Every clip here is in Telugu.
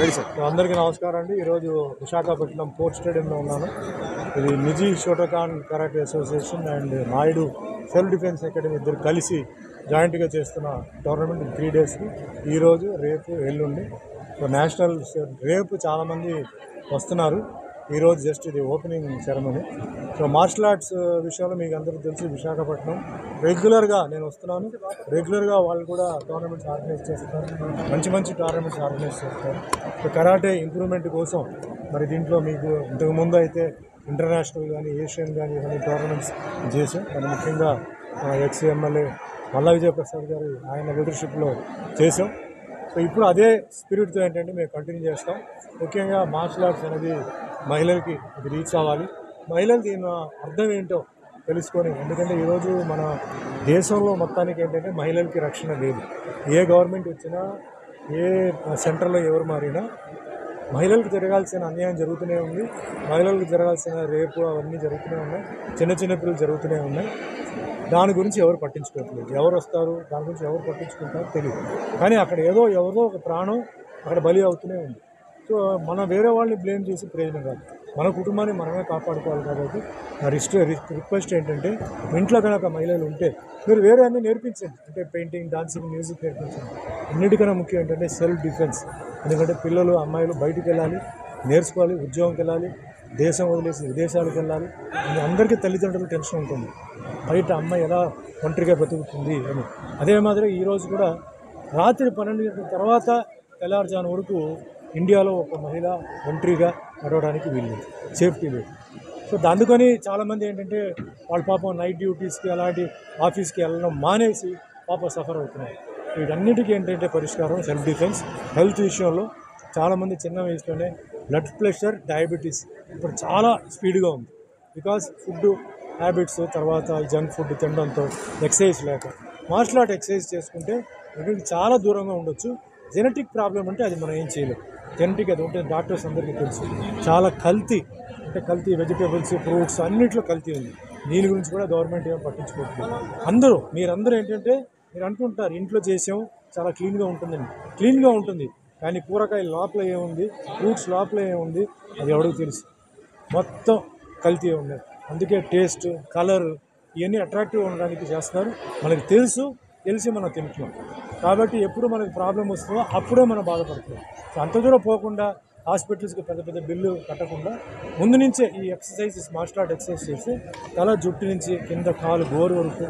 అందరికీ నమస్కారం అండి. ఈరోజు విశాఖపట్నం పోర్ట్ స్టేడియంలో ఉన్నాను. ఇది నిజీ Shotokan karate association and Naidu self defence academy ఇద్దరు కలిసి జాయింట్గా చేస్తున్న టోర్నమెంట్ 3 డేస్కి ఈరోజు రేపు ఎల్లుండి. సో నేషనల్ రేపు చాలామంది వస్తున్నారు. ఈరోజు జస్ట్ ఇది opening ceremony. So martial arts విషయంలో మీకు అందరికీ తెలిసి విశాఖపట్నం రెగ్యులర్గా నేను వస్తున్నాను. రెగ్యులర్గా వాళ్ళు కూడా టోర్నమెంట్స్ ఆర్గనైజ్ చేస్తారు, మంచి టోర్నమెంట్స్ ఆర్గనైజ్ చేస్తారు. సో కరాటే ఇంప్రూవ్మెంట్ కోసం మరి దీంట్లో మీకు ఇంతకుముందు అయితే ఇంటర్నేషనల్ కానీ ఏషియన్ కానీ ఇవన్నీ టోర్నమెంట్స్ చేసాం. మరి ముఖ్యంగా ఎక్స్ ఎమ్మెల్యే మల్లా విజయప్రసాద్ గారు ఆయన లీడర్షిప్లో చేసాం. సో ఇప్పుడు అదే స్పిరిట్తో ఏంటంటే మేము కంటిన్యూ చేస్తాం. ముఖ్యంగా మార్షల్ ఆర్ట్స్ అనేది మహిళలకి ఇది రీచ్ అవ్వాలి. మహిళలు దీని అర్థం ఏంటో తెలుసుకొని, ఎందుకంటే ఈరోజు మన దేశంలో మొత్తానికి ఏంటంటే మహిళలకి రక్షణ లేదు. ఏ గవర్నమెంట్ వచ్చినా, ఏ సెంటర్లో ఎవరు మారినా మహిళలకు జరగాల్సిన అన్యాయం జరుగుతూనే ఉంది. మహిళలకు జరగాల్సిన రేపు అవన్నీ జరుగుతూనే ఉన్నాయి. చిన్న పిల్లలు జరుగుతూనే ఉన్నాయి. దాని గురించి ఎవరు పట్టించుకోవట్లేదు. ఎవరు వస్తారు, దాని గురించి ఎవరు పట్టించుకుంటారో తెలియదు. కానీ అక్కడ ఎవరో ఒక ప్రాణం అక్కడ బలి అవుతూనే ఉంది. సో మనం వేరే వాళ్ళని బ్లేమ్ చేసి ప్రయోజనం కాదు. మన కుటుంబాన్ని మనమే కాపాడుకోవాలి. కాబట్టి నా రిక్వెస్ట్ ఏంటంటే, ఇంట్లో కనుక మహిళలు ఉంటే మీరు వేరే అన్నీ నేర్పించండి. అంటే పెయింటింగ్, డాన్సింగ్, మ్యూజిక్ నేర్పించండి. అన్నిటికన్నా ముఖ్యం ఏంటంటే సెల్ఫ్ డిఫెన్స్. ఎందుకంటే పిల్లలు, అమ్మాయిలు బయటికి వెళ్ళాలి, నేర్చుకోవాలి, ఉద్యోగంకి వెళ్ళాలి, దేశం వదిలేసి విదేశాలకు వెళ్ళాలి. అందరికీ తల్లిదండ్రులు టెన్షన్ ఉంటుంది, బయట అమ్మాయి ఎలా ఒంటరిగా బ్రతుకుతుంది అని. అదే మాదిరి ఈరోజు కూడా రాత్రి 12 గంటల తర్వాత తెల్లారుజాము వరకు ఇండియాలో ఒక మహిళ ఒంటరిగా నడవడానికి వీల్లేదు, సేఫ్టీ లేదు. సో అందుకని చాలామంది ఏంటంటే వాళ్ళ పాపం నైట్ డ్యూటీస్కి అలాంటి ఆఫీస్కి వెళ్ళడం మానేసి పాపం సఫర్ అవుతున్నారు. వీటన్నిటికీ ఏంటంటే పరిష్కారం సెల్ఫ్ డిఫెన్స్. హెల్త్ విషయంలో చాలామంది చిన్న వయసులోనే బ్లడ్ ప్రెషర్, డయాబెటీస్ ఇప్పుడు చాలా స్పీడ్గా ఉంది. బికాజ్ ఫుడ్ హ్యాబిట్స్, తర్వాత జంక్ ఫుడ్ తినడంతో, ఎక్సర్సైజ్ లేక. మార్షల్ ఆర్ట్ ఎక్సర్సైజ్ చేసుకుంటే వీటికి చాలా దూరంగా ఉండొచ్చు. జెనెటిక్ ప్రాబ్లం అంటే అది మనం ఏం చేయలేం. జెనెటిక్ అది ఉంటే డాక్టర్స్ అందరికీ తెలుసు. చాలా కల్తీ, అంటే కల్తీ వెజిటేబుల్స్, ఫ్రూట్స్ అన్నింటిలో కల్తీ ఉంది. దీని గురించి కూడా గవర్నమెంట్ ఏమో పట్టించుకోవట్లేదు. మీరందరూ ఏంటంటే మీరు అనుకుంటారు ఇంట్లో చేసాం చాలా క్లీన్గా ఉంటుందని. క్లీన్గా ఉంటుంది, కానీ కూరగాయల లోపల ఏముంది, ఫ్రూట్స్ లోపల ఏముంది అది ఎవరికి తెలుసు. మొత్తం కల్తీ ఉన్నాయి. అందుకే టేస్ట్, కలర్ ఇవన్నీ అట్రాక్టివ్ ఉండడానికి చేస్తున్నారు. మనకి తెలిసి మనం తింటున్నాం. కాబట్టి ఎప్పుడు మనకి ప్రాబ్లం వస్తుందో అప్పుడే మనం బాధపడుతున్నాం. సో అంత దూరం పోకుండా హాస్పిటల్స్కి పెద్ద బిల్లు కట్టకుండా ముందు నుంచే ఈ ఎక్సర్సైజెస్, మార్షల్ ఆర్ట్ ఎక్సర్సైజ్ చేస్తే తల జుట్టు నుంచి కింద కాలు గోరు వరకు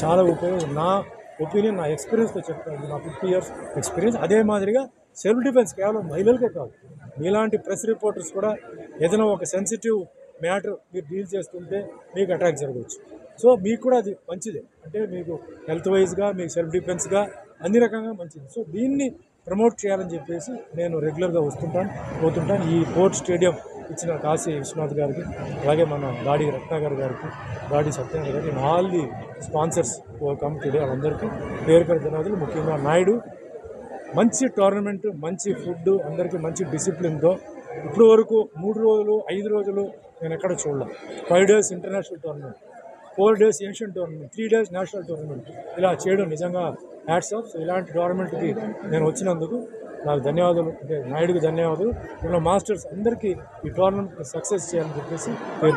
చాలా ఉపయోగం. నా ఒపీనియన్, నా ఎక్స్పీరియన్స్తో చెప్తాను. నా 50 years ఎక్స్పీరియన్స్. అదే మాదిరిగా సెల్ఫ్ డిఫెన్స్ కేవలం మహిళలకే కాదు, మీలాంటి ప్రెస్ రిపోర్టర్స్ కూడా ఏదైనా ఒక సెన్సిటివ్ మ్యాటర్ మీరు డీల్ చేస్తుంటే మీకు అటాక్ జరగవచ్చు. సో మీకు కూడా అది మంచిదే, అంటే మీకు హెల్త్ వైజ్గా, మీకు సెల్ఫ్ డిఫెన్స్గా అన్ని రకంగా మంచిది. సో దీన్ని ప్రమోట్ చేయాలని చెప్పేసి నేను రెగ్యులర్గా పోతుంటాను. ఈ పోర్ట్ స్టేడియం ఇచ్చిన కాశీ విశ్వనాథ్ గారికి, అలాగే మన గాడి రత్నాకర్ గారికి, గాడి సత్యనారాయణ గారికి, all the sponsors come today వాళ్ళందరికీ పేరు ధన్యవాదాలు. ముఖ్యంగా నాయుడు మంచి టోర్నమెంట్, మంచి ఫుడ్, అందరికీ మంచి డిసిప్లిన్తో ఇప్పుడు వరకు 3 రోజులు 5 రోజులు నేను ఎక్కడ చూడలేదు. 5 days international tournament, 4 days Asian tournament, 3 days national tournament ఇలా చేయడం నిజంగా హ్యాట్స్ ఆఫ్. సో ఇలాంటి టోర్నమెంట్కి నేను వచ్చినందుకు నాకు ధన్యవాదాలు, అంటే నాయుడుకి ధన్యవాదాలు. ఇలా మాస్టర్స్ అందరికీ ఈ టోర్నమెంట్ సక్సెస్ చేయాలని చెప్పేసి పేరు